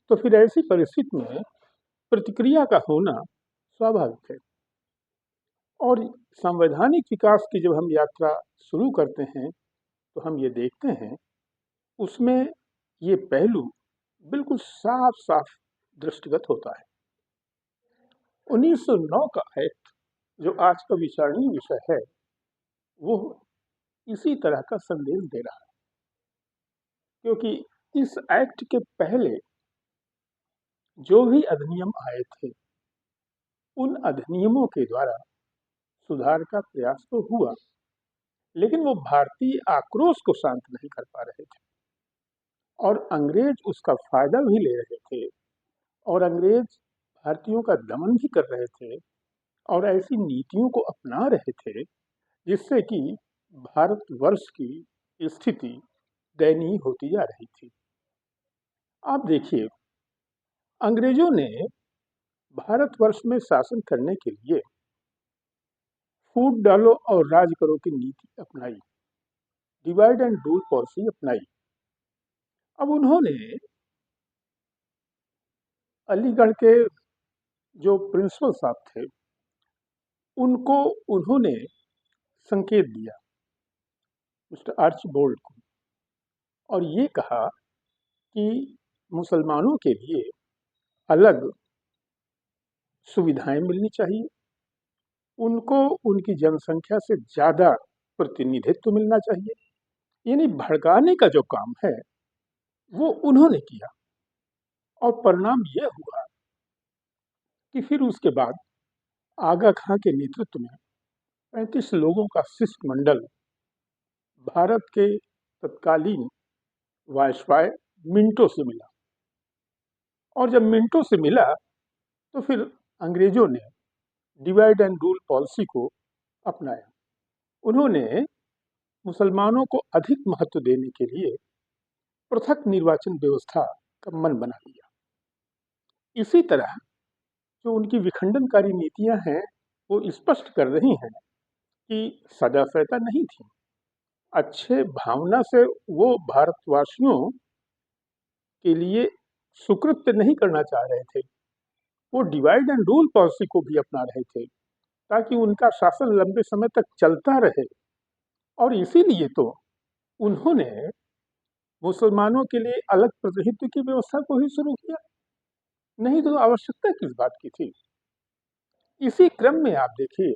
तो फिर ऐसी परिस्थिति में प्रतिक्रिया का होना स्वाभाविक है। और संवैधानिक विकास की जब हम यात्रा शुरू करते हैं तो हम ये देखते हैं उसमें ये पहलू बिल्कुल साफ साफ दृष्टिगत होता है। 1909 का एक्ट जो आज का विचारणीय विषय है वो इसी तरह का संदेश दे रहा है, क्योंकि इस एक्ट के पहले जो भी अधिनियम आए थे उन अधिनियमों के द्वारा सुधार का प्रयास तो हुआ, लेकिन वो भारतीय आक्रोश को शांत नहीं कर पा रहे थे और अंग्रेज उसका फायदा भी ले रहे थे और अंग्रेज भारतीयों का दमन भी कर रहे थे और ऐसी नीतियों को अपना रहे थे जिससे कि भारतवर्ष की स्थिति दयनीय होती जा रही थी। आप देखिए, अंग्रेजों ने भारतवर्ष में शासन करने के लिए फूट डालो और राज करो की नीति अपनाई, डिवाइड एंड रूल पॉलिसी अपनाई। अब उन्होंने अलीगढ़ के जो प्रिंसिपल साहब थे उनको उन्होंने संकेत दिया, मिस्टर आर्चबोल्ड को, और ये कहा कि मुसलमानों के लिए अलग सुविधाएं मिलनी चाहिए, उनको उनकी जनसंख्या से ज़्यादा प्रतिनिधित्व मिलना चाहिए। यानी भड़काने का जो काम है वो उन्होंने किया और परिणाम ये हुआ कि फिर उसके बाद आगा खां के नेतृत्व में 35 लोगों का शिष्टमंडल भारत के तत्कालीन वायसराय मिंटो से मिला और जब मिंटो से मिला तो फिर अंग्रेजों ने डिवाइड एंड रूल पॉलिसी को अपनाया। उन्होंने मुसलमानों को अधिक महत्व देने के लिए पृथक निर्वाचन व्यवस्था का मन बना लिया। इसी तरह जो उनकी विखंडनकारी नीतियां हैं वो स्पष्ट कर रही हैं कि सदा सहता नहीं थी। अच्छे भावना से वो भारतवासियों के लिए सुकृत्य नहीं करना चाह रहे थे, वो डिवाइड एंड रूल पॉलिसी को भी अपना रहे थे ताकि उनका शासन लंबे समय तक चलता रहे। और इसीलिए तो उन्होंने मुसलमानों के लिए अलग प्रतिनिधित्व की व्यवस्था को ही शुरू किया, नहीं तो आवश्यकता किस बात की थी। इसी क्रम में आप देखिए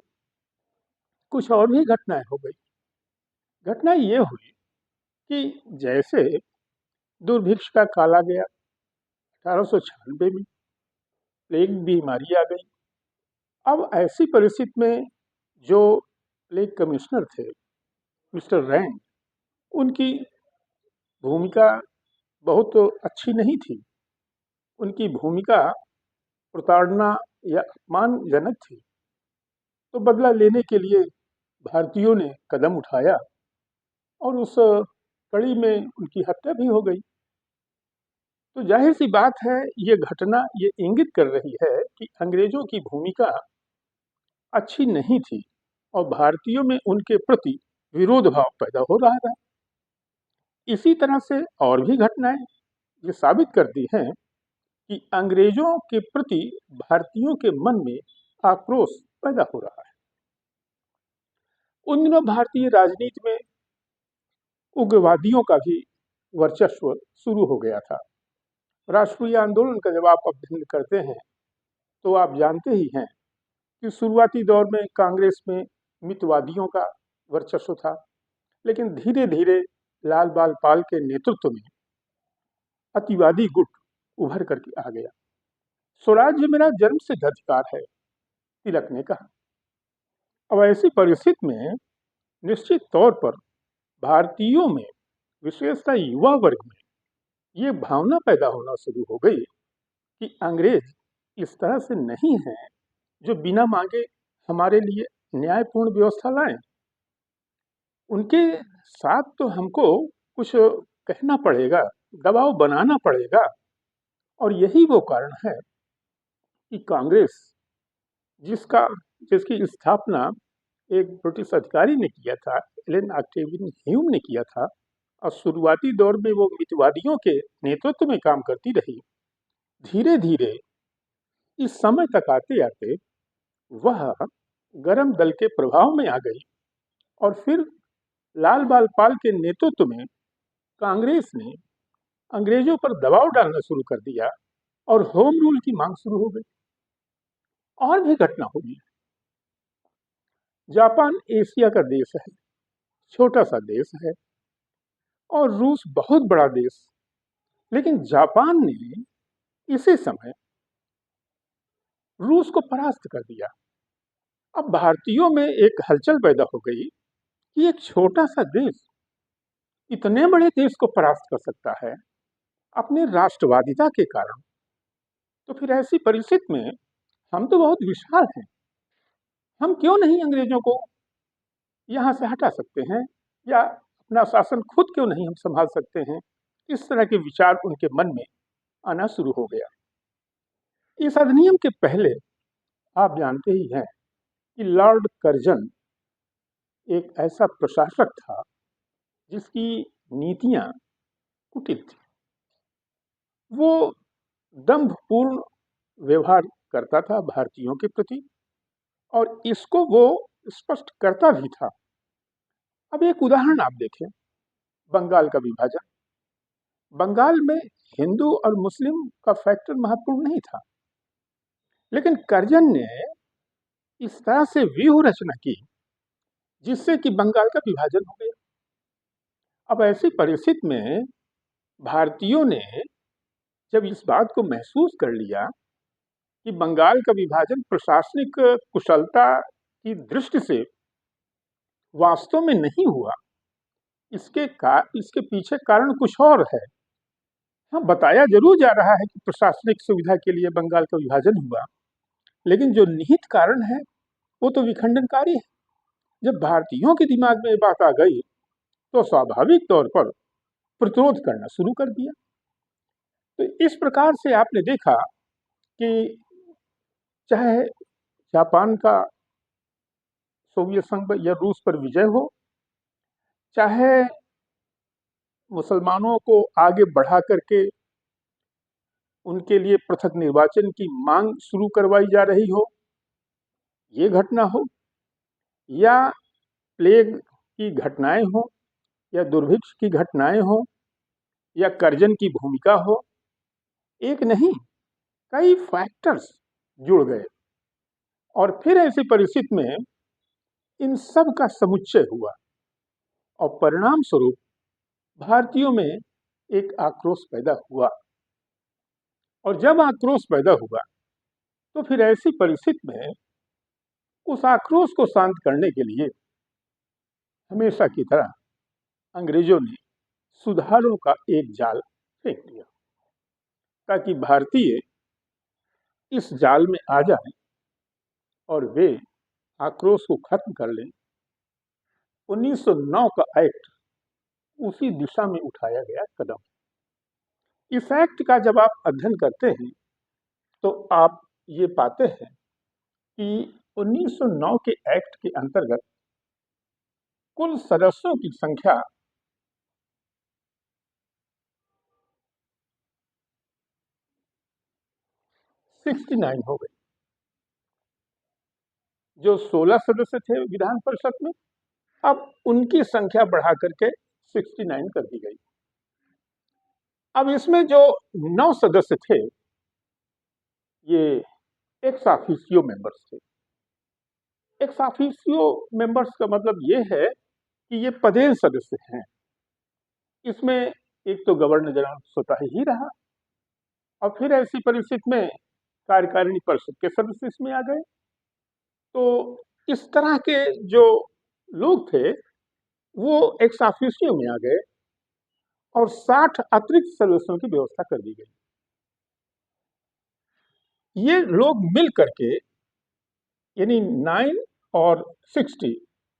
कुछ और भी घटनाएं हो गई। घटना ये हुई कि जैसे दुर्भिक्ष का काल आ गया 1896 में, प्लेग बीमारी आ गई। अब ऐसी परिस्थिति में जो प्लेग कमिश्नर थे मिस्टर रैंड, उनकी भूमिका बहुत अच्छी नहीं थी। उनकी भूमिका प्रताड़ना या अपमानजनक थी। तो बदला लेने के लिए भारतीयों ने कदम उठाया और उस कड़ी में उनकी हत्या भी हो गई। तो जाहिर सी बात है ये घटना ये इंगित कर रही है कि अंग्रेजों की भूमिका अच्छी नहीं थी और भारतीयों में उनके प्रति विरोध भाव पैदा हो रहा था। इसी तरह से और भी घटनाएं ये साबित करती हैं कि अंग्रेजों के प्रति भारतीयों के मन में आक्रोश पैदा हो रहा है। उन दिनों भारतीय राजनीति में उग्रवादियों का भी वर्चस्व शुरू हो गया था। राष्ट्रीय आंदोलन का जब आप अध्ययन करते हैं तो आप जानते ही हैं कि शुरुआती दौर में कांग्रेस में मितवादियों का वर्चस्व था, लेकिन धीरे धीरे लाल बाल पाल के नेतृत्व में अतिवादी गुट उभर करके आ गया। स्वराज्य मेरा जन्म सिद्ध अधिकार है, तिलक ने कहा। अब ऐसी परिस्थिति में निश्चित तौर पर भारतीयों में, विशेषतः युवा वर्ग में, ये भावना पैदा होना शुरू हो गई कि अंग्रेज इस तरह से नहीं है जो बिना मांगे हमारे लिए न्यायपूर्ण व्यवस्था लाएं। उनके साथ तो हमको कुछ कहना पड़ेगा, दबाव बनाना पड़ेगा। और यही वो कारण है कि कांग्रेस जिसकी स्थापना एक ब्रिटिश अधिकारी ने किया था, एलन ऑक्टेवियन ह्यूम ने किया था, और शुरुआती दौर में वो मितवादियों के नेतृत्व में काम करती रही। धीरे धीरे इस समय तक आते आते वह गरम दल के प्रभाव में आ गई और फिर लाल बाल पाल के नेतृत्व में कांग्रेस ने अंग्रेजों पर दबाव डालना शुरू कर दिया और होम रूल की मांग शुरू हो गई। और भी घटना हुई। जापान एशिया का देश है, छोटा सा देश है, और रूस बहुत बड़ा देश, लेकिन जापान ने इसी समय रूस को परास्त कर दिया। अब भारतीयों में एक हलचल पैदा हो गई कि एक छोटा सा देश इतने बड़े देश को परास्त कर सकता है अपने राष्ट्रवादिता के कारण। तो फिर ऐसी परिस्थिति में हम तो बहुत विशाल हैं, हम क्यों नहीं अंग्रेजों को यहाँ से हटा सकते हैं, या अपना शासन खुद क्यों नहीं हम संभाल सकते हैं। इस तरह के विचार उनके मन में आना शुरू हो गया। इस अधिनियम के पहले आप जानते ही हैं कि लॉर्ड कर्जन एक ऐसा प्रशासक था जिसकी नीतियां कुटिल थी। वो दंभपूर्ण व्यवहार करता था भारतीयों के प्रति, और इसको वो स्पष्ट करता भी था। अब एक उदाहरण आप देखें, बंगाल का विभाजन। बंगाल में हिंदू और मुस्लिम का फैक्टर महत्वपूर्ण नहीं था, लेकिन कर्जन ने इस तरह से व्यूह रचना की जिससे कि बंगाल का विभाजन हो गया। अब ऐसी परिस्थिति में भारतीयों ने जब इस बात को महसूस कर लिया कि बंगाल का विभाजन प्रशासनिक कुशलता की दृष्टि से वास्तव में नहीं हुआ, इसके पीछे कारण कुछ और है। हाँ, बताया जरूर जा रहा है कि प्रशासनिक सुविधा के लिए बंगाल का विभाजन हुआ, लेकिन जो निहित कारण है वो तो विखंडनकारी है। जब भारतीयों के दिमाग में ये बात आ गई तो स्वाभाविक तौर पर प्रतिरोध करना शुरू कर दिया। तो इस प्रकार से आपने देखा कि चाहे जापान का सोवियत संघ या रूस पर विजय हो, चाहे मुसलमानों को आगे बढ़ा करके उनके लिए पृथक निर्वाचन की मांग शुरू करवाई जा रही हो, ये घटना हो, या प्लेग की घटनाएं हो, या दुर्भिक्ष की घटनाएं हो, या कर्जन की भूमिका हो, एक नहीं कई फैक्टर्स जुड़ गए और फिर ऐसी परिस्थिति में इन सब का समुच्चय हुआ और परिणाम स्वरूप भारतीयों में एक आक्रोश पैदा हुआ। और जब आक्रोश पैदा हुआ तो फिर ऐसी परिस्थिति में उस आक्रोश को शांत करने के लिए हमेशा की तरह अंग्रेजों ने सुधारों का एक जाल फेंक दिया ताकि भारतीय इस जाल में आ जाएं और वे आक्रोश को खत्म कर लें। 1909 का एक्ट उसी दिशा में उठाया गया कदम। इस एक्ट का जब आप अध्ययन करते हैं तो आप ये पाते हैं कि 1909 के एक्ट के अंतर्गत कुल सदस्यों की संख्या 69 हो गई। जो 16 सदस्य थे विधान परिषद में, अब उनकी संख्या बढ़ा करके 69 कर दी गई। अब इसमें जो 9 सदस्य थे ये एक्स ऑफिशियो मेंबर्स थे। एक्स ऑफिशियो मेंबर्स का मतलब ये है कि ये पदेन सदस्य हैं। इसमें एक तो गवर्नर जनरल स्वतः ही रहा, और फिर ऐसी परिस्थिति में कार्यकारिणी परिषद के सदस्य इसमें आ गए। तो इस तरह के जो लोग थे वो एक्स ऑफिशियो में आ गए और 60 अतिरिक्त सदस्यों की व्यवस्था कर दी गई। ये लोग मिल करके यानी 9 और 60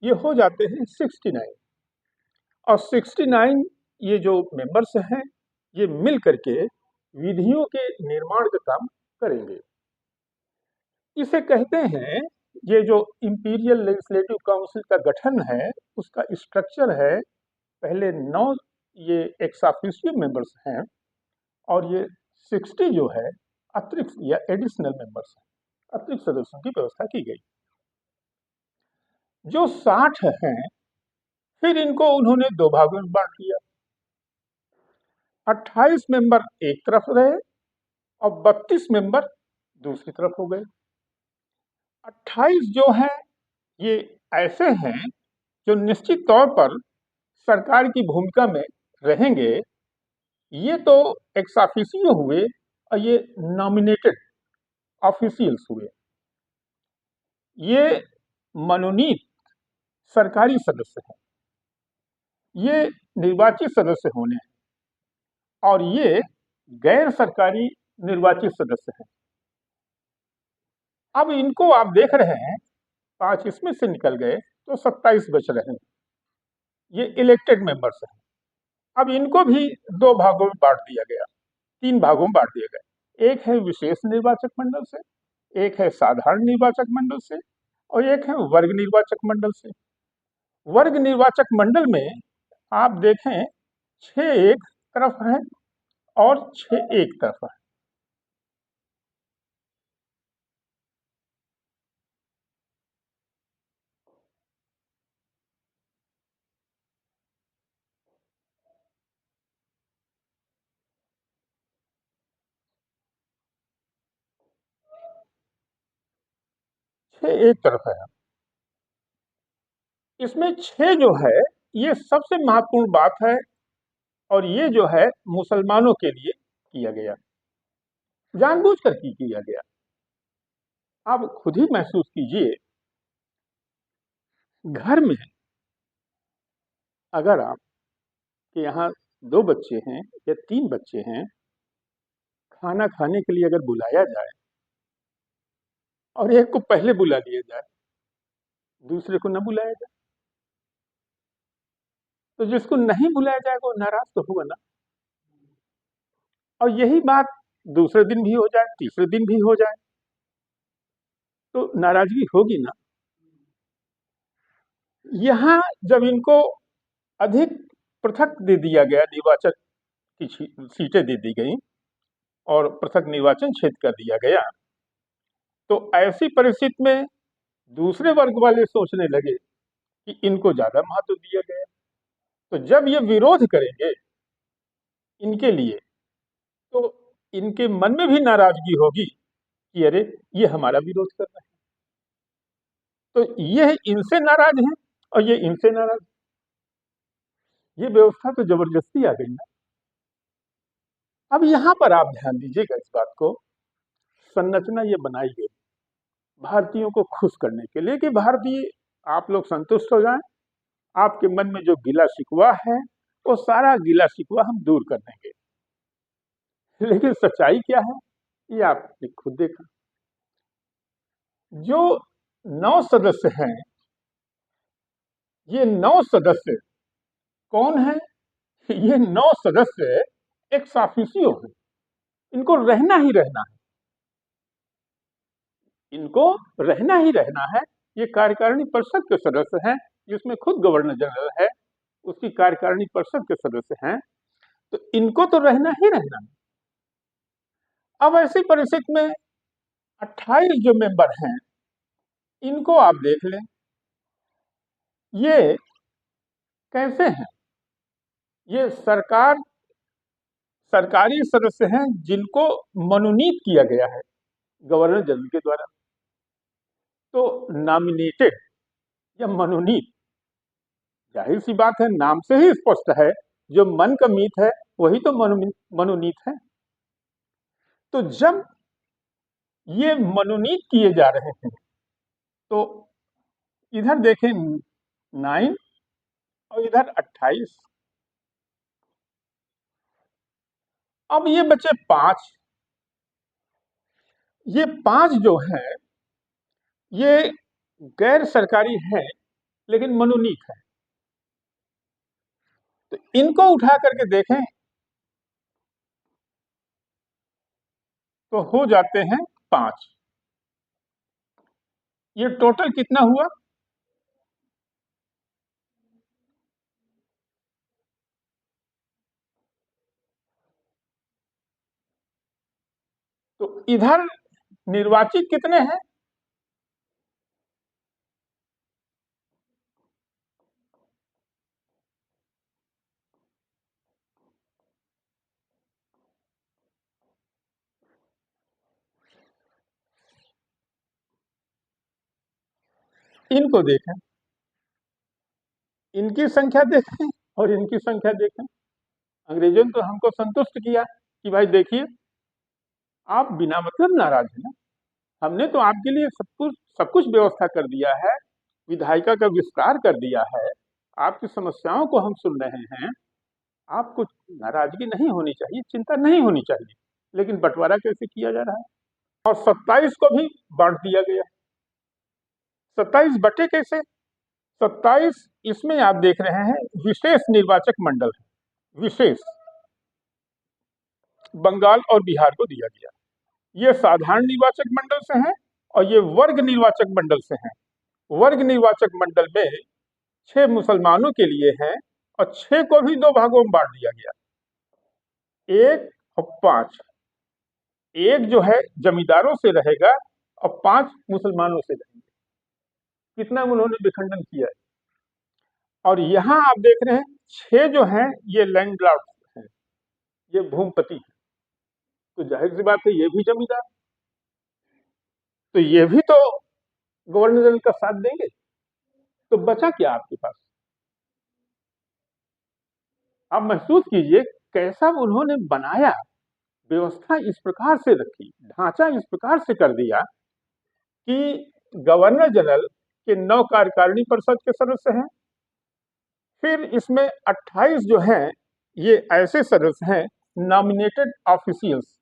ये हो जाते हैं 69, और 69 ये जो मेंबर्स हैं ये मिल करके विधियों के निर्माण का काम करेंगे। इसे कहते हैं, ये जो इंपीरियल लेजिस्लेटिव काउंसिल का गठन है उसका स्ट्रक्चर है, पहले 9 ये एक्स ऑफिशियो मेंबर्स हैं और ये 60 जो है अतिरिक्त या एडिशनल मेंबर्स, अतिरिक्त सदस्यों की व्यवस्था की गई। जो 60 हैं, फिर इनको उन्होंने दो भागों में बांट दिया। 28 मेंबर एक तरफ रहे और 32 मेंबर दूसरी तरफ हो गए। 28 जो हैं ये ऐसे हैं जो निश्चित तौर पर सरकार की भूमिका में रहेंगे। ये तो एक्स ऑफिशियो हुए और ये नॉमिनेटेड ऑफिशियल्स हुए। ये मनोनीत सरकारी सदस्य हैं, ये निर्वाचित सदस्य होने हैं और ये गैर सरकारी निर्वाचित सदस्य हैं। अब इनको आप देख रहे हैं 5 इसमें से निकल गए तो 27 बच रहे हैं, ये इलेक्टेड मेंबर्स हैं। अब इनको भी दो भागों में बांट दिया गया, 3 भागों में बांट दिया गया। एक है विशेष निर्वाचक मंडल से, एक है साधारण निर्वाचक मंडल से और एक है वर्ग निर्वाचक मंडल से। वर्ग निर्वाचक मंडल में आप देखें 6 एक तरफ है और 6 एक तरफ है। छह एक तरफ है। इसमें 6 जो है ये सबसे महत्वपूर्ण बात है और ये जो है मुसलमानों के लिए किया गया, जानबूझकर किया गया। आप खुद ही महसूस कीजिए, घर में अगर आप के यहाँ 2 बच्चे हैं या 3 बच्चे हैं, खाना खाने के लिए अगर बुलाया जाए और एक को पहले बुला लिया जाए, दूसरे को न बुलाया जाए, तो जिसको नहीं बुलाया जाएगा वो नाराज तो होगा ना। और यही बात दूसरे दिन भी हो जाए, तीसरे दिन भी हो जाए, तो नाराजगी होगी ना। यहाँ जब इनको अधिक पृथक दे दिया गया, निर्वाचक की सीटें दे दी गई और पृथक निर्वाचन क्षेत्र कर दिया गया, तो ऐसी परिस्थिति में दूसरे वर्ग वाले सोचने लगे कि इनको ज्यादा महत्व दिया गया। तो जब ये विरोध करेंगे इनके लिए, तो इनके मन में भी नाराजगी होगी कि अरे ये हमारा विरोध कर रहे हैं। तो ये इनसे नाराज हैं और ये इनसे नाराज। ये व्यवस्था तो जबरदस्ती आ गई ना। अब यहां पर आप ध्यान दीजिएगा इस बात को, संरचना ये बनाई गई भारतीयों को खुश करने के लिए कि भारतीय आप लोग संतुष्ट हो जाएं, आपके मन में जो गिला शिकवा है वो सारा गिला शिकवा हम दूर कर देंगे। लेकिन सच्चाई क्या है ये आपने खुद देखा। जो 9 सदस्य हैं, ये 9 सदस्य कौन है? ये 9 सदस्य एक्स ऑफिशियो हैं, इनको रहना ही रहना है, इनको रहना ही रहना है। ये कार्यकारिणी परिषद के सदस्य हैं, जिसमें खुद गवर्नर जनरल है, उसकी कार्यकारिणी परिषद के सदस्य हैं, तो इनको तो रहना ही रहना है। अब ऐसी परिस्थिति में 28 जो मेंबर हैं, इनको आप देख लें, ये कैसे हैं? ये सरकारी सदस्य हैं जिनको मनोनीत किया गया है गवर्नर जनरल के द्वारा। तो नॉमिनेटेड या मनोनीत, जाहिर सी बात है, नाम से ही स्पष्ट है, जो मन का मीत है वही तो मनोनीत है। तो जब ये मनोनीत किए जा रहे हैं, तो इधर देखें 9 और इधर 28। अब ये बचे 5। ये 5 जो हैं ये गैर सरकारी हैं लेकिन मनोनीत है। तो इनको उठा करके देखें तो हो जाते हैं 5। ये टोटल कितना हुआ? तो इधर निर्वाचित कितने हैं? इनको देखें, इनकी संख्या देखें और इनकी संख्या देखें। अंग्रेजों ने तो हमको संतुष्ट किया कि भाई देखिए, आप बिना मतलब नाराज हैं ना, हमने तो आपके लिए सब कुछ व्यवस्था कर दिया है, विधायिका का विस्तार कर दिया है, आपकी समस्याओं को हम सुन रहे हैं, आपको नाराजगी नहीं होनी चाहिए, चिंता नहीं होनी चाहिए। लेकिन बंटवारा कैसे किया जा रहा है? और 27 को भी बांट दिया गया। 27 बटे कैसे? 27 इसमें आप देख रहे हैं विशेष निर्वाचक मंडल है, विशेष बंगाल और बिहार को दिया गया। ये साधारण निर्वाचक मंडल से हैं और ये वर्ग निर्वाचक मंडल से हैं। वर्ग निर्वाचक मंडल में 6 मुसलमानों के लिए हैं और 6 को भी 2 भागों में बांट दिया गया, 1 और 5। एक जो है जमींदारों से रहेगा और 5 मुसलमानों से रहेंगे। कितना उन्होंने विखंडन किया है। और यहाँ आप देख रहे हैं 6 जो हैं ये लैंडलॉर्ड हैं, ये भूमिपति हैं। तो जाहिर सी बात है ये भी जमींदार, तो ये भी तो गवर्नर जनरल का साथ देंगे। तो बचा क्या आपके पास? आप महसूस कीजिए कैसा उन्होंने बनाया, व्यवस्था इस प्रकार से रखी, ढांचा इस प्रकार से कर दिया कि गवर्नर जनरल के 9 कार्यकारिणी परिषद के सदस्य हैं। फिर इसमें 28 जो हैं ये ऐसे सदस्य हैं नॉमिनेटेड ऑफिशियल्स,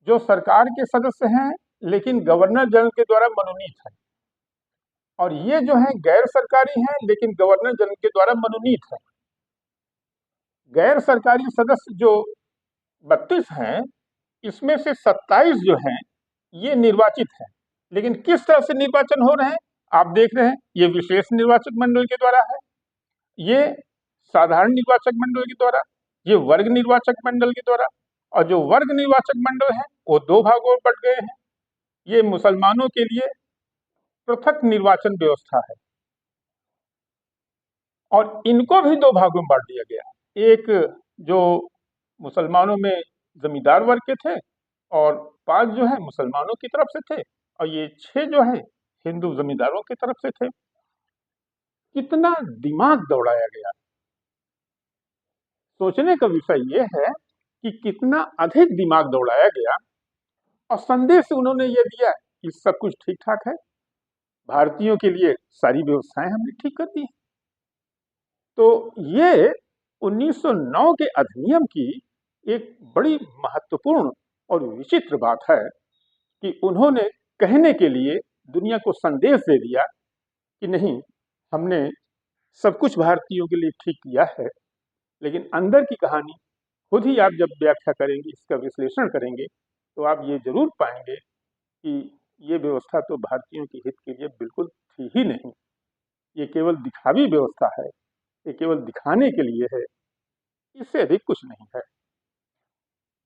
जो सरकार के सदस्य हैं लेकिन गवर्नर जनरल के द्वारा मनोनीत है। और ये जो हैं गैर सरकारी हैं लेकिन गवर्नर जनरल के द्वारा मनोनीत है। गैर सरकारी सदस्य जो 32 हैं, इसमें से 27 जो हैं ये निर्वाचित हैं। लेकिन किस तरह से निर्वाचन हो रहे हैं आप देख रहे हैं, ये विशेष निर्वाचक मंडल के द्वारा है, ये साधारण निर्वाचक मंडल के द्वारा, ये वर्ग निर्वाचक मंडल के द्वारा। और जो वर्ग निर्वाचक मंडल है वो 2 भागों में बट गए हैं। ये मुसलमानों के लिए पृथक निर्वाचन व्यवस्था है और इनको भी 2 भागों में बांट दिया गया। एक जो मुसलमानों में जमींदार वर्ग के थे और 5 जो है मुसलमानों की तरफ से थे और ये 6 जो है हिंदू जमींदारों की तरफ से थे। कितना दिमाग दौड़ाया गया। सोचने का विषय ये है कि कितना अधिक दिमाग दौड़ाया गया और संदेश उन्होंने ये दिया कि सब कुछ ठीक ठाक है, भारतीयों के लिए सारी व्यवस्थाएं हमने ठीक कर दी हैं। तो ये 1909 के अधिनियम की एक बड़ी महत्वपूर्ण और विचित्र बात है कि उन्होंने कहने के लिए दुनिया को संदेश दे दिया कि नहीं, हमने सब कुछ भारतीयों के लिए ठीक किया है। लेकिन अंदर की कहानी खुद ही आप जब व्याख्या करेंगे, इसका विश्लेषण करेंगे, तो आप ये जरूर पाएंगे कि ये व्यवस्था तो भारतीयों के हित के लिए बिल्कुल थी ही नहीं। ये केवल दिखावी व्यवस्था है, ये केवल दिखाने के लिए है, इससे अधिक कुछ नहीं है।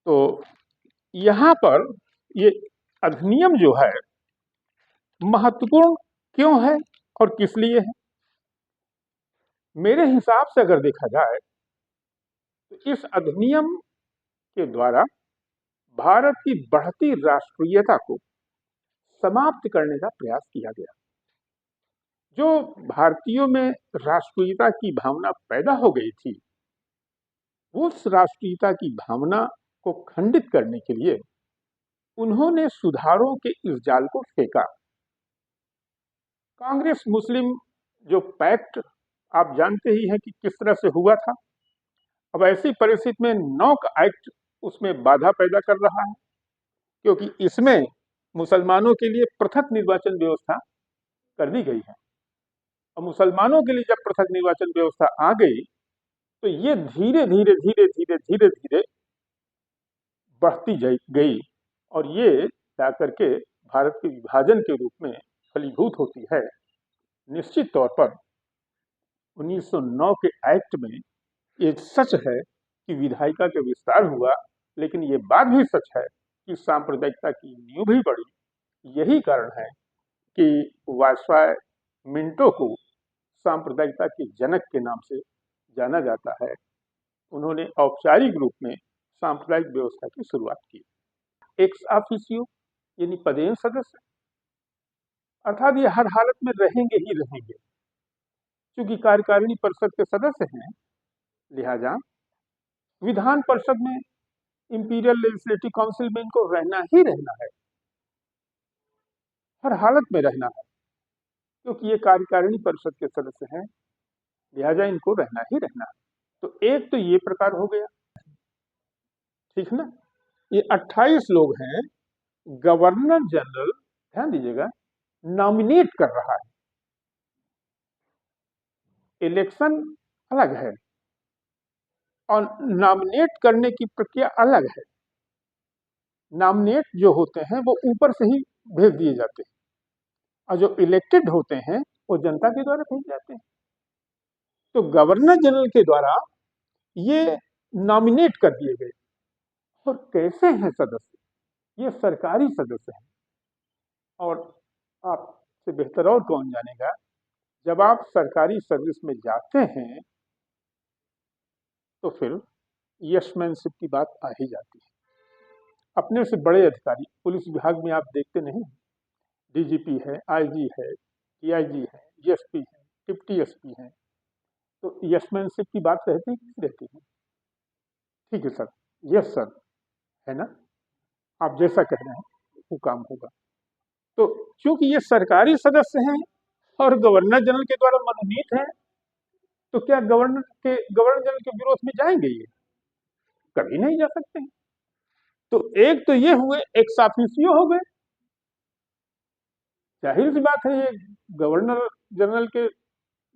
तो यहाँ पर ये अधिनियम जो है महत्वपूर्ण क्यों है और किस लिए है? मेरे हिसाब से अगर देखा जाए तो इस अधिनियम के द्वारा भारत की बढ़ती राष्ट्रीयता को समाप्त करने का प्रयास किया गया। जो भारतीयों में राष्ट्रीयता की भावना पैदा हो गई थी, उस राष्ट्रीयता की भावना को खंडित करने के लिए उन्होंने सुधारों के इस जाल को फेंका। कांग्रेस मुस्लिम जो पैक्ट आप जानते ही हैं कि किस तरह से हुआ था। अब ऐसी परिस्थिति में नॉक एक्ट उसमें बाधा पैदा कर रहा है, क्योंकि इसमें मुसलमानों के लिए पृथक निर्वाचन व्यवस्था कर दी गई है। और मुसलमानों के लिए जब पृथक निर्वाचन व्यवस्था आ गई तो ये धीरे धीरे धीरे धीरे धीरे धीरे बढ़ती गई और ये जाकर के भारत के विभाजन के रूप में फलीभूत होती है। निश्चित तौर पर 1909 के एक्ट में ये सच है कि विधायिका का विस्तार हुआ, लेकिन ये बात भी सच है कि सांप्रदायिकता की नींव भी पड़ी। यही कारण है कि वायसराय मिंटो को सांप्रदायिकता के जनक के नाम से जाना जाता है। उन्होंने औपचारिक रूप में सांप्रदायिक व्यवस्था की शुरुआत की। एक्स ऑफिसियो यानी पदेन सदस्य, अर्थात ये हर हालत में रहेंगे ही रहेंगे। क्योंकि कार्यकारिणी परिषद के सदस्य हैं, लिहाजा विधान परिषद में, इंपीरियल लेजिस्लेटिव काउंसिल में इनको रहना ही रहना है, हर हालत में रहना है। क्योंकि ये कार्यकारिणी परिषद के सदस्य हैं, लिहाजा इनको रहना ही रहना है। तो एक तो ये प्रकार हो गया, ठीक है ना। ये 28 लोग हैं, गवर्नर जनरल, ध्यान दीजिएगा, नॉमिनेट कर रहा है। इलेक्शन अलग है और नॉमिनेट करने की प्रक्रिया अलग है। नॉमिनेट जो होते हैं वो ऊपर से ही भेज दिए जाते हैं, और जो इलेक्टेड होते हैं वो जनता के द्वारा भेजे जाते हैं। तो गवर्नर जनरल के द्वारा ये नॉमिनेट कर दिए गए। और कैसे हैं सदस्य? ये सरकारी सदस्य हैं। और आपसे बेहतर और कौन जानेगा, जब आप सरकारी सर्विस में जाते हैं तो फिर यशमैनशिप की बात आ ही जाती है। अपने से बड़े अधिकारी पुलिस विभाग में आप देखते नहीं, डीजीपी है, आईजी है, डीआईजी है, एसपी है, डिप्टी एसपी है, तो यशमैनशिप की बात रहती है, रहती है। ठीक है सर, यस सर, है ना, आप जैसा कह रहे हैं वो काम होगा। तो क्योंकि ये सरकारी सदस्य हैं और गवर्नर जनरल के द्वारा मनोनीत हैं, तो क्या गवर्नर जनरल के विरोध में जाएंगे? ये कभी नहीं जा सकते हैं। तो एक तो ये हुए, एक्स ऑफिसियो हो गए। जाहिर सी बात है, ये गवर्नर जनरल के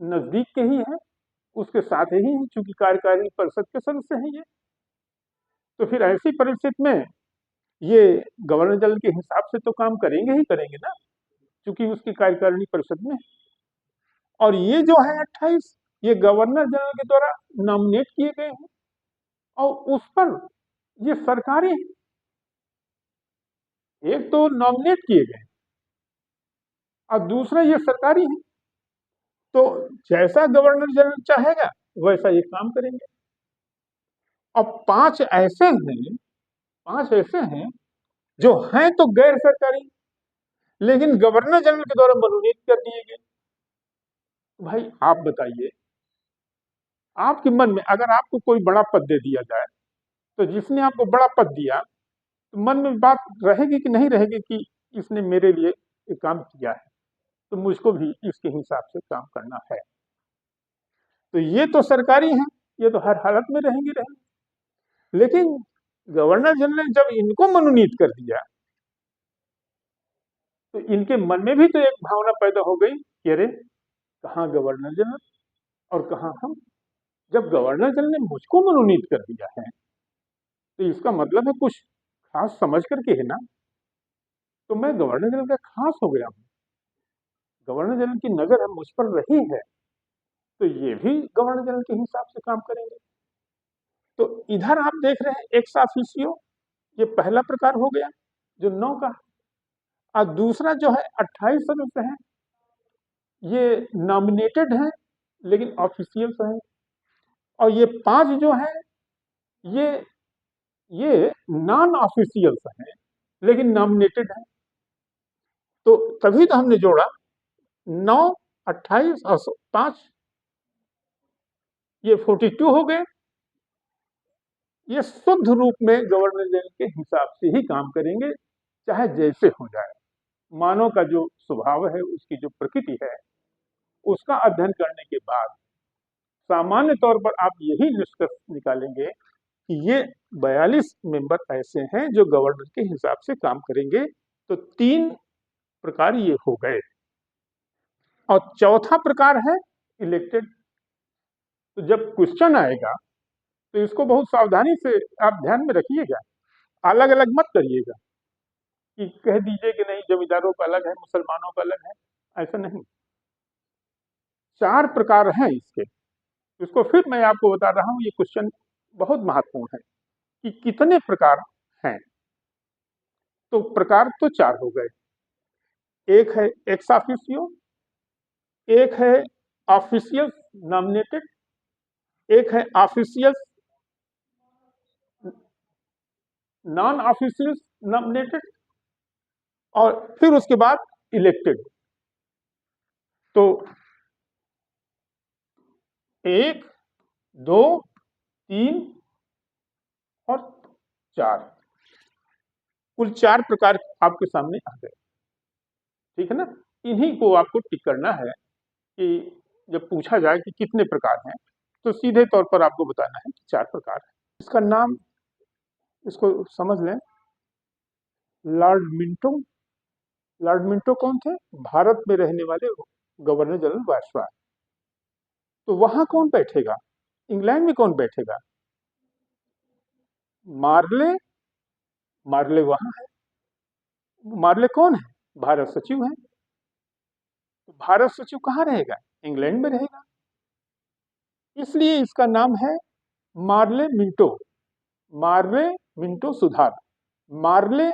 नजदीक के ही हैं, उसके साथ ही हैं, चूंकि कार्यकारिणी परिषद के सदस्य हैं ये। तो फिर ऐसी परिस्थिति में ये गवर्नर जनरल के हिसाब से तो काम करेंगे ही करेंगे ना, क्योंकि उसकी कार्यकारिणी परिषद में। और ये जो है 28, ये गवर्नर जनरल के द्वारा नॉमिनेट किए गए हैं, और उस पर ये सरकारी हैं। एक तो नॉमिनेट किए गए और दूसरा ये सरकारी है। तो जैसा गवर्नर जनरल चाहेगा वैसा ये काम करेंगे। अब 5 ऐसे हैं जो हैं तो गैर सरकारी, लेकिन गवर्नर जनरल के द्वारा मनोनीत कर दिए गए। भाई आप बताइए, आपके मन में अगर आपको कोई बड़ा पद दे दिया जाए, तो जिसने आपको बड़ा पद दिया, तो मन में बात रहेगी कि नहीं रहेगी कि इसने मेरे लिए ये काम किया है, तो मुझको भी इसके हिसाब से काम करना है। तो ये तो सरकारी हैं, ये तो हर हालत में रहेंगे। लेकिन गवर्नर जनरल ने जब इनको मनोनीत कर दिया, तो इनके मन में भी तो एक भावना पैदा हो गई कि अरे, कहाँ गवर्नर जनरल और कहाँ हम। जब गवर्नर जनरल ने मुझको मनोनीत कर दिया है, तो इसका मतलब है कुछ खास समझ करके है ना। तो मैं गवर्नर जनरल का खास हो गया हूँ, गवर्नर जनरल की नजर मुझ पर रही है, तो ये भी गवर्नर जनरल के हिसाब से काम करेंगे। तो इधर आप देख रहे हैं एक्स ऑफिसियो, ये पहला प्रकार हो गया जो 9 का। और दूसरा जो है 28 सदस्य हैं, ये नॉमिनेटेड हैं लेकिन ऑफिशियल्स हैं। और ये 5 जो हैं, ये ये नॉन ऑफिशियल्स हैं लेकिन नॉमिनेटेड हैं। तो तभी तो हमने जोड़ा 9, 28 और 5, ये 42 हो गए। ये शुद्ध रूप में गवर्नर जनरल के हिसाब से ही काम करेंगे, चाहे जैसे हो जाए। मानव का जो स्वभाव है, उसकी जो प्रकृति है, उसका अध्ययन करने के बाद सामान्य तौर पर आप यही निष्कर्ष निकालेंगे कि ये 42 मेंबर ऐसे हैं जो गवर्नर के हिसाब से काम करेंगे। तो 3 प्रकार ये हो गए। और चौथा प्रकार है इलेक्टेड। तो जब क्वेश्चन आएगा तो इसको बहुत सावधानी से आप ध्यान में रखिएगा, अलग अलग मत करिएगा कि कह दीजिए कि नहीं जमींदारों का अलग है, मुसलमानों का अलग है, ऐसा नहीं। 4 प्रकार हैं इसके। इसको फिर मैं आपको बता रहा हूं, ये क्वेश्चन बहुत महत्वपूर्ण है कि कितने प्रकार हैं। तो प्रकार तो चार हो गए। एक है एक्स ऑफिशियो, एक है ऑफिशियल नॉमिनेटेड, एक है ऑफिशियल नॉन ऑफिशियल नॉमिनेटेड, और फिर उसके बाद इलेक्टेड। तो एक, दो, तीन और चार, कुल चार प्रकार आपके सामने आ गए। ठीक है ना? इन्हीं को आपको टिक करना है कि जब पूछा जाए कि कितने प्रकार हैं, तो सीधे तौर पर आपको बताना है कि चार प्रकार है। इसका नाम, इसको समझ लें, लॉर्ड मिंटो। लॉर्ड मिंटो कौन थे? भारत में रहने वाले गवर्नर जनरल वायसराय। तो वहां कौन बैठेगा? इंग्लैंड में कौन बैठेगा? मार्ले। मार्ले वहां है। मार्ले कौन है? भारत सचिव है। तो भारत सचिव कहाँ रहेगा? इंग्लैंड में रहेगा। इसलिए इसका नाम है मार्ले मिंटो। मार्ले मिंटो सुधार। मार्ले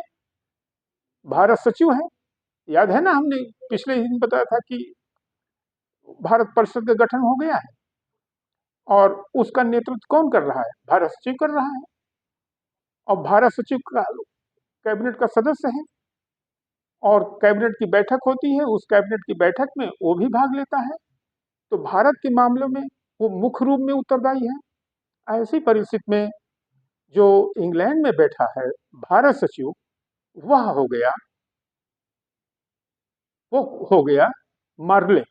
भारत सचिव है। याद है ना, हमने पिछले दिन बताया था कि भारत परिषद का गठन हो गया है और उसका नेतृत्व कौन कर रहा है? भारत सचिव कर रहा है। और भारत सचिव का कैबिनेट का सदस्य है और कैबिनेट की बैठक होती है, उस कैबिनेट की बैठक में वो भी भाग लेता है। तो भारत के मामलों में वो मुख्य रूप में उत्तरदायी है। ऐसी परिस्थिति में जो इंग्लैंड में बैठा है भारत सचिव, वह हो गया मार्ले।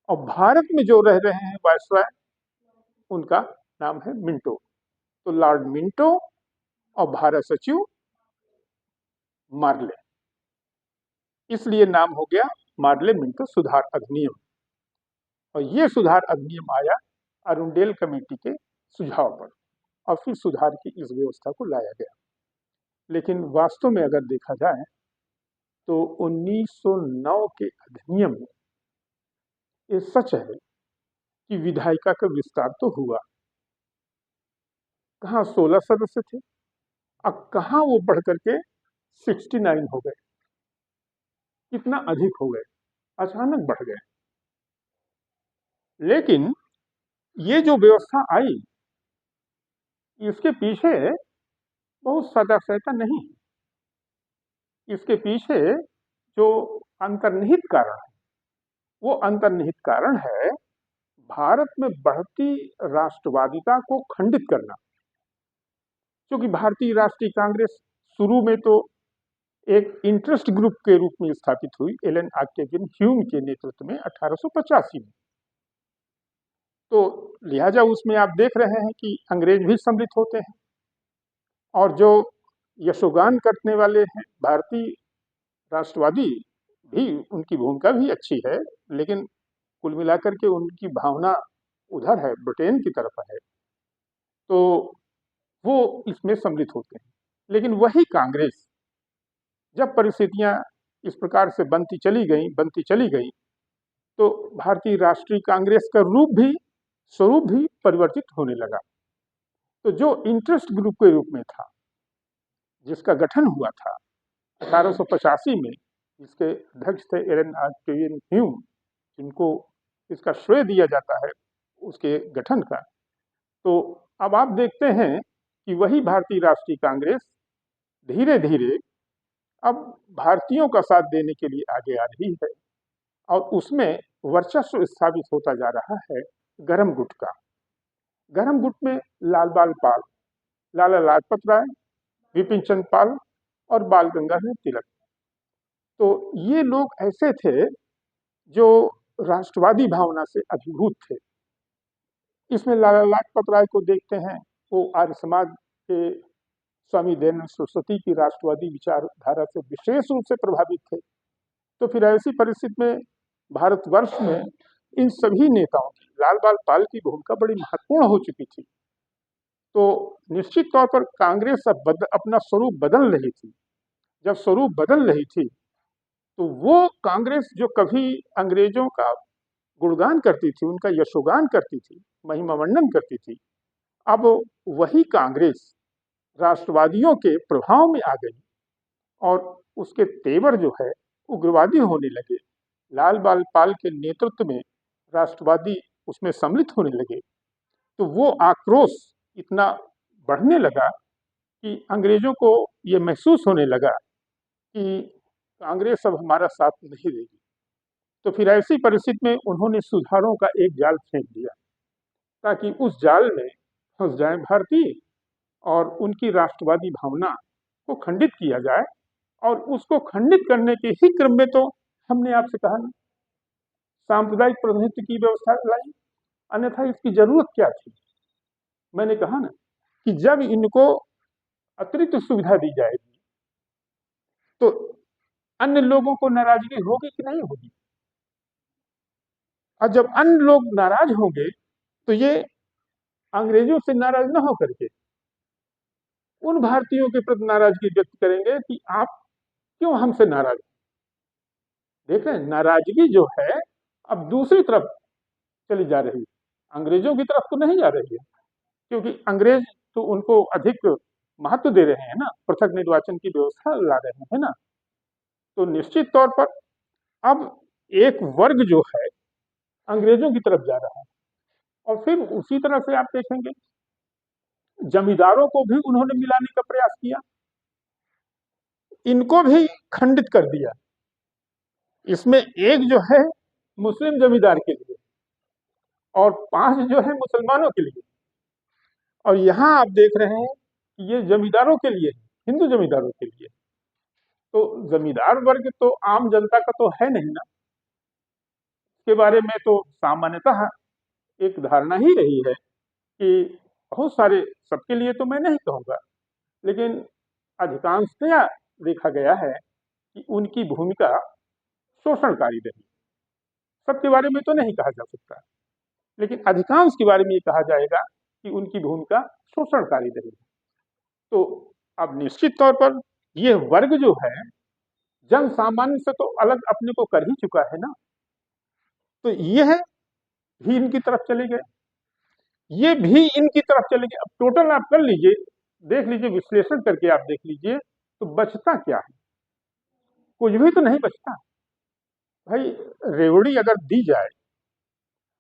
और भारत में जो रह रहे हैं वायसराय, उनका नाम है मिंटो। तो लॉर्ड मिंटो और भारत सचिव मार्ले, इसलिए नाम हो गया मार्ले मिंटो सुधार अधिनियम। और ये सुधार अधिनियम आया अरुंडेल कमेटी के सुझाव पर, और फिर सुधार की इस व्यवस्था को लाया गया। लेकिन वास्तव में अगर देखा जाए तो 1909 के अधिनियम में ये सच है कि विधायिका का विस्तार तो हुआ। कहाँ 16 सदस्य थे, अब कहाँ वो बढ़ करके 69 हो गए। कितना अधिक हो गए, अचानक बढ़ गए। लेकिन ये जो व्यवस्था आई, इसके पीछे बहुत सादा सहता नहीं। इसके पीछे जो अंतर्निहित कारण है, वो अंतर्निहित कारण है भारत में बढ़ती राष्ट्रवादिता को खंडित करना। क्योंकि भारतीय राष्ट्रीय कांग्रेस शुरू में तो एक इंटरेस्ट ग्रुप के रूप में स्थापित हुई एलन ऑक्टेवियन ह्यूम के नेतृत्व में 1885 में। तो लिहाजा उसमें आप देख रहे हैं कि अंग्रेज भी सम्मिलित होते हैं और जो यशोगान करने वाले हैं भारतीय राष्ट्रवादी भी, उनकी भूमिका भी अच्छी है। लेकिन कुल मिलाकर के उनकी भावना उधर है, ब्रिटेन की तरफ है, तो वो इसमें सम्मिलित होते हैं। लेकिन वही कांग्रेस, जब परिस्थितियां इस प्रकार से बनती चली गई, तो भारतीय राष्ट्रीय कांग्रेस का स्वरूप भी परिवर्तित होने लगा। तो जो इंटरेस्ट ग्रुप के रूप में था, जिसका गठन हुआ था 1885 में, जिसके अध्यक्ष थे एलन ऑक्टेवियन ह्यूम, जिनको इसका श्रेय दिया जाता है उसके गठन का, तो अब आप देखते हैं कि वही भारतीय राष्ट्रीय कांग्रेस धीरे धीरे अब भारतीयों का साथ देने के लिए आगे आ रही है और उसमें वर्चस्व स्थापित होता जा रहा है गरम गुट का। गरम गुट में लाल बाल पाल, लाला लाजपत राय, विपिन चंद्र पाल और बाल गंगाधर तिलक, तो ये लोग ऐसे थे जो राष्ट्रवादी भावना से अभिभूत थे। इसमें लाला लाजपत राय को देखते हैं, वो आर्य समाज के स्वामी दयानंद सरस्वती की राष्ट्रवादी विचारधारा से विशेष रूप से प्रभावित थे। तो फिर ऐसी परिस्थिति में भारतवर्ष में इन सभी नेताओं की, लाल बाल पाल की भूमिका बड़ी महत्वपूर्ण हो चुकी थी। तो निश्चित तौर पर कांग्रेस अपना स्वरूप बदल रही थी। जब स्वरूप बदल रही थी, तो वो कांग्रेस जो कभी अंग्रेजों का गुणगान करती थी, उनका यशोगान करती थी, महिमा मंडन करती थी, अब वही कांग्रेस राष्ट्रवादियों के प्रभाव में आ गई और उसके तेवर जो है उग्रवादी होने लगे, लाल बाल पाल के नेतृत्व में राष्ट्रवादी उसमें सम्मिलित होने लगे, तो वो आक्रोश इतना बढ़ने लगा कि अंग्रेजों को ये महसूस होने लगा कि कांग्रेस अब हमारा साथ नहीं देगी। तो फिर ऐसी परिस्थिति में उन्होंने सुधारों का एक जाल फेंक दिया ताकि उस जाल में फंस जाए भारतीय और उनकी राष्ट्रवादी भावना को खंडित किया जाए। और उसको खंडित करने के ही क्रम में तो हमने आपसे कहा ना, सांप्रदायिक प्रतिनिधित्व की व्यवस्था लाई, अन्यथा इसकी जरूरत क्या थी। मैंने कहा ना कि जब इनको अतिरिक्त सुविधा दी जाएगी तो अन्य लोगों को नाराजगी होगी कि नहीं होगी, और जब अन्य लोग नाराज होंगे तो ये अंग्रेजों से नाराज न होकर के उन भारतीयों के प्रति नाराजगी व्यक्त करेंगे कि आप क्यों हमसे नाराज। देख रहे हैं, नाराजगी जो है अब दूसरी तरफ चली जा रही है, अंग्रेजों की तरफ तो नहीं जा रही है, क्योंकि अंग्रेज तो उनको अधिक महत्व दे रहे हैं ना, पृथक निर्वाचन की व्यवस्था ला रहे हैं ना। तो निश्चित तौर पर अब एक वर्ग जो है अंग्रेजों की तरफ जा रहा है। और फिर उसी तरह से आप देखेंगे जमींदारों को भी उन्होंने मिलाने का प्रयास किया, इनको भी खंडित कर दिया। इसमें एक जो है मुस्लिम जमींदार के लिए और 5 जो है मुसलमानों के लिए। और यहाँ आप देख रहे हैं कि ये जमींदारों के लिए, हिंदू जमींदारों के लिए। तो जमींदार वर्ग तो आम जनता का तो है नहीं ना, के बारे में तो सामान्यतः एक धारणा ही रही है कि बहुत सारे, सबके लिए तो मैं नहीं कहूँगा, लेकिन अधिकांशतया देखा गया है कि उनकी भूमिका शोषणकारी रही। सबके बारे में तो नहीं कहा जा सकता, लेकिन अधिकांश के बारे में ये कहा जाएगा कि उनकी भूमिका शोषणकारी रही। तो अब निश्चित तौर पर ये वर्ग जो है जन सामान्य से तो अलग अपने को कर ही चुका है ना, तो यह भी इनकी तरफ चले गए, ये भी इनकी तरफ चले गए। अब टोटल आप कर लीजिए, देख लीजिए, विश्लेषण करके आप देख लीजिए, तो बचता क्या है? कुछ भी तो नहीं बचता भाई। रेवड़ी अगर दी जाए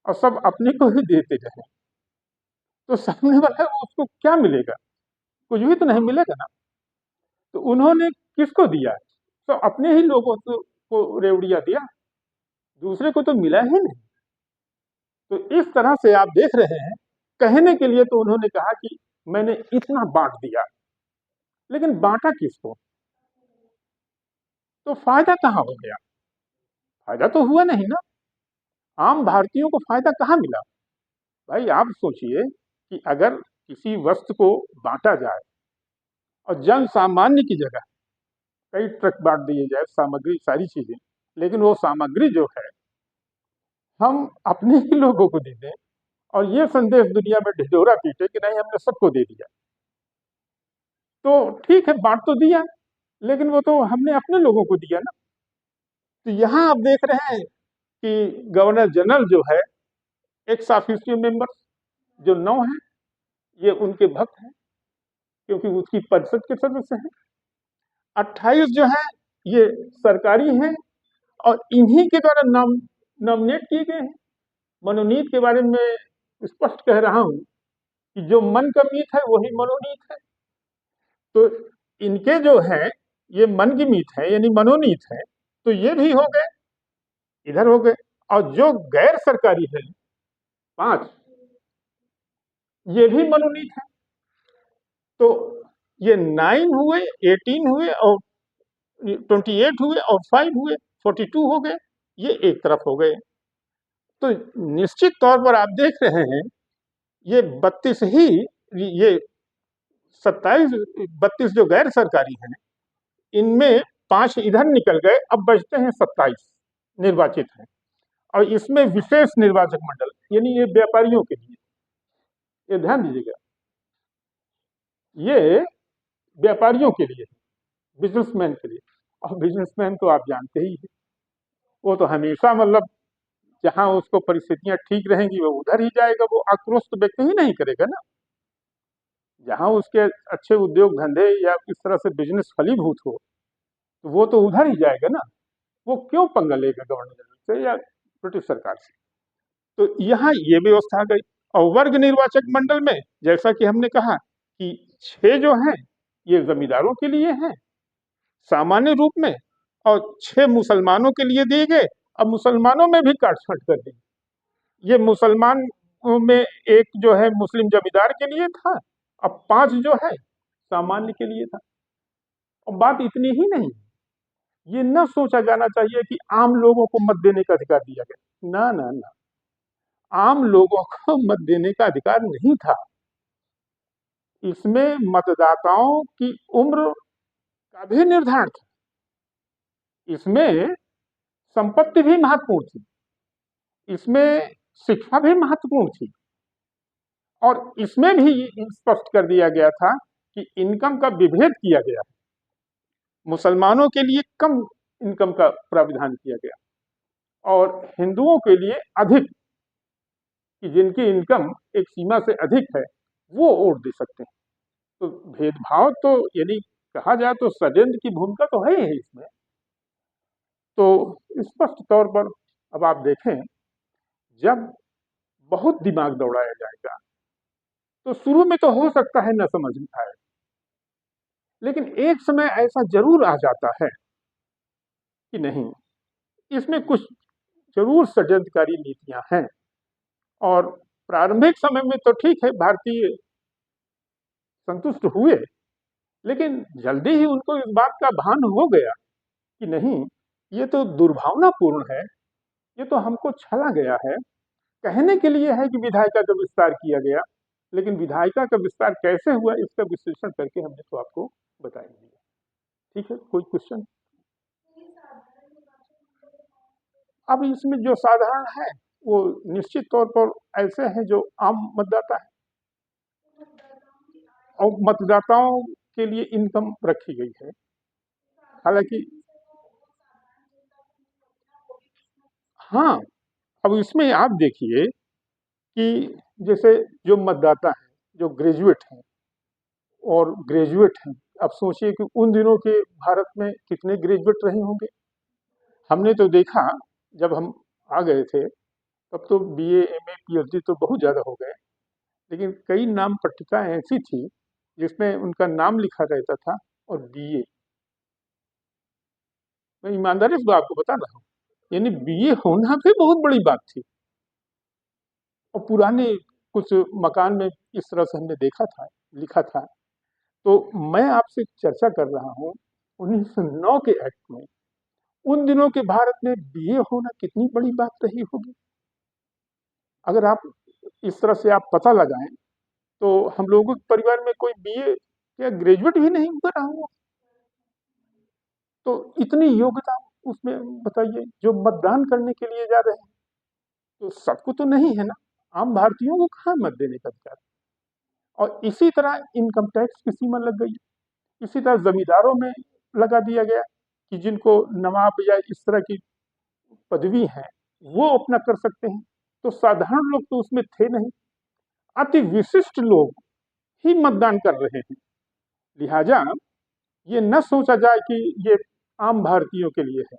और सब अपने को ही देते रहे तो सामने वाला उसको क्या मिलेगा? कुछ भी तो नहीं मिलेगा ना। तो उन्होंने किसको दिया? तो अपने ही लोगों को रेवड़िया दिया, दूसरे को तो मिला ही नहीं। तो इस तरह से आप देख रहे हैं, कहने के लिए तो उन्होंने कहा कि मैंने इतना बांट दिया, लेकिन बांटा किसको? तो फायदा कहाँ हो गया? फायदा तो हुआ नहीं ना, आम भारतीयों को फायदा कहाँ मिला? भाई आप सोचिए कि अगर किसी वस्तु को बांटा जाए और जन सामान्य की जगह कई ट्रक बांट दिए जाए सामग्री, सारी चीजें, लेकिन वो सामग्री जो है हम अपने ही लोगों को दे दें और ये संदेश दुनिया में ढिढोरा पीटे कि नहीं हमने सबको दे दिया, तो ठीक है, बांट तो दिया, लेकिन वो तो हमने अपने लोगों को दिया ना। तो यहाँ आप देख रहे हैं कि गवर्नर जनरल जो है, एक्स ऑफिशियो मेंबर जो 9 है, ये उनके भक्त हैं क्योंकि उसकी परिषद के सदस्य हैं। 28 जो है ये सरकारी हैं और इन्हीं के द्वारा नॉमिनेट किए गए हैं। मनोनीत के बारे में स्पष्ट कह रहा हूं कि जो मन का मीत है वही मनोनीत है। तो इनके जो है ये मन की मीत है यानी मनोनीत है, तो ये भी हो गए, इधर हो गए। और जो गैर सरकारी है 5, ये भी मनोनीत है। तो ये 9 हुए, 18 हुए और 28 हुए और 5 हुए, 42 हो गए, ये एक तरफ हो गए। तो निश्चित तौर पर आप देख रहे हैं ये 32 ही, ये 27, 32 जो गैर सरकारी हैं, इनमें 5 इधर निकल गए, अब बचते हैं 27 निर्वाचित हैं। और इसमें विशेष निर्वाचक मंडल यानी ये व्यापारियों के लिए, ये ध्यान दीजिएगा, ये व्यापारियों के लिए, बिजनेसमैन के लिए। और बिजनेसमैन तो आप जानते ही हैं, वो तो हमेशा मतलब जहां उसको परिस्थितियां ठीक रहेंगी वो उधर ही जाएगा, वो आक्रोश तो व्यक्त ही नहीं करेगा ना। जहां उसके अच्छे उद्योग धंधे या इस तरह से बिजनेस फलीभूत हो तो वो तो उधर ही जाएगा ना, वो क्यों पंगा लेगा गवर्नर जनरल से या ब्रिटिश सरकार से। तो यहाँ ये व्यवस्था आ गई। और वर्ग निर्वाचक मंडल में जैसा कि हमने कहा कि 6 जो हैं ये जमींदारों के लिए हैं सामान्य रूप में, और 6 मुसलमानों के लिए दिए गए। अब मुसलमानों में भी काट छांट कर दी। ये मुसलमान में एक जो है मुस्लिम जमींदार के लिए था, अब 5 जो है सामान्य के लिए था। और बात इतनी ही नहीं, ये न सोचा जाना चाहिए कि आम लोगों को मत देने का अधिकार दिया गया। ना ना ना, आम लोगों को मत देने का अधिकार नहीं था। इसमें मतदाताओं की उम्र का भी निर्धारण था। इसमें संपत्ति भी महत्वपूर्ण थी, इसमें शिक्षा भी महत्वपूर्ण थी, और इसमें भी स्पष्ट कर दिया गया था कि इनकम का विभेद किया गया। मुसलमानों के लिए कम इनकम का प्रावधान किया गया और हिंदुओं के लिए अधिक, कि जिनकी इनकम एक सीमा से अधिक है वो वोट दे सकते हैं। तो भेदभाव तो यानी कहा जाए तो षड्यंत्र की भूमिका तो है ही इसमें। तो स्पष्ट तौर पर अब आप देखें, जब बहुत दिमाग दौड़ाया जाएगा तो शुरू में तो हो सकता है न समझ में आए, लेकिन एक समय ऐसा जरूर आ जाता है कि नहीं, इसमें कुछ जरूर षड्यंत्रकारी नीतियां हैं। और प्रारंभिक समय में तो ठीक है, भारतीय संतुष्ट हुए, लेकिन जल्दी ही उनको इस बात का भान हो गया कि नहीं, ये तो दुर्भावनापूर्ण है, ये तो हमको छला गया है। कहने के लिए है कि विधायिका का विस्तार किया गया, लेकिन विधायिका का विस्तार कैसे हुआ इसका विश्लेषण करके हमने तो आपको बता ही दिया। ठीक है, कोई क्वेश्चन? अब इसमें जो साधारण है वो निश्चित तौर पर ऐसे हैं जो आम मतदाता है, और मतदाताओं के लिए इनकम रखी गई है। हालांकि हाँ, अब इसमें आप देखिए कि जैसे जो मतदाता हैं, जो ग्रेजुएट हैं और ग्रेजुएट हैं, अब सोचिए कि उन दिनों के भारत में कितने ग्रेजुएट रहे होंगे। हमने तो देखा जब हम आ गए थे तब तो बीए, एमए, पीएचडी तो बहुत ज़्यादा हो गए, लेकिन कई नाम पट्टिकाएं ऐसी थी जिसमें उनका नाम लिखा रहता था और बीए। मैं ईमानदारी से आपको बता रहा हूँ, यानी बीए होना भी बहुत बड़ी बात थी। और पुराने कुछ मकान में इस तरह से हमने देखा था, लिखा था। तो मैं आपसे चर्चा कर रहा हूँ 1909 के एक्ट में, उन दिनों के भारत में बीए होना कितनी बड़ी बात रही होगी। अगर आप इस तरह से आप पता लगाएं तो हम लोगों के परिवार में कोई बीए या ग्रेजुएट ही नहीं कर रहा हुआ। तो इतनी योग्यता उसमें बताइए, जो मतदान करने के लिए जा रहे हैं, तो सबको तो नहीं है ना, आम भारतीयों को कहाँ मत देने का अधिकार। और इसी तरह इनकम टैक्स की सीमा लग गई, इसी तरह जमींदारों में लगा दिया गया कि जिनको नवाब या इस तरह की पदवी है वो अपना कर सकते हैं। तो साधारण लोग तो उसमें थे नहीं, अति विशिष्ट लोग ही मतदान कर रहे हैं। लिहाजा ये न सोचा जाए कि ये आम भारतीयों के लिए है।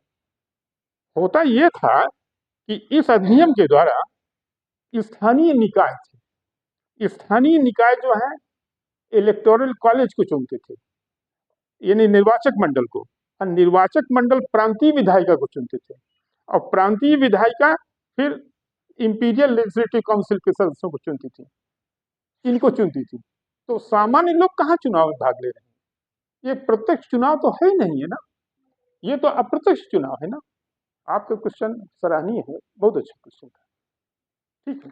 होता ये था कि इस अधिनियम के द्वारा स्थानीय निकाय थे, स्थानीय निकाय जो है इलेक्टोरल कॉलेज को चुनते थे, यानी निर्वाचक मंडल को, और निर्वाचक मंडल प्रांतीय विधायिका को चुनते थे, और प्रांतीय विधायिका फिर इंपीरियल लेजिस्लेटिव काउंसिल के सदस्यों को चुनती थी, इनको चुनती थी। तो सामान्य लोग कहाँ चुनाव में भाग ले रहे हैं, ये प्रत्यक्ष चुनाव तो है ही नहीं है ना, ये तो अप्रत्यक्ष चुनाव है ना। आपका क्वेश्चन सराहनीय है, बहुत अच्छा क्वेश्चन था। ठीक है।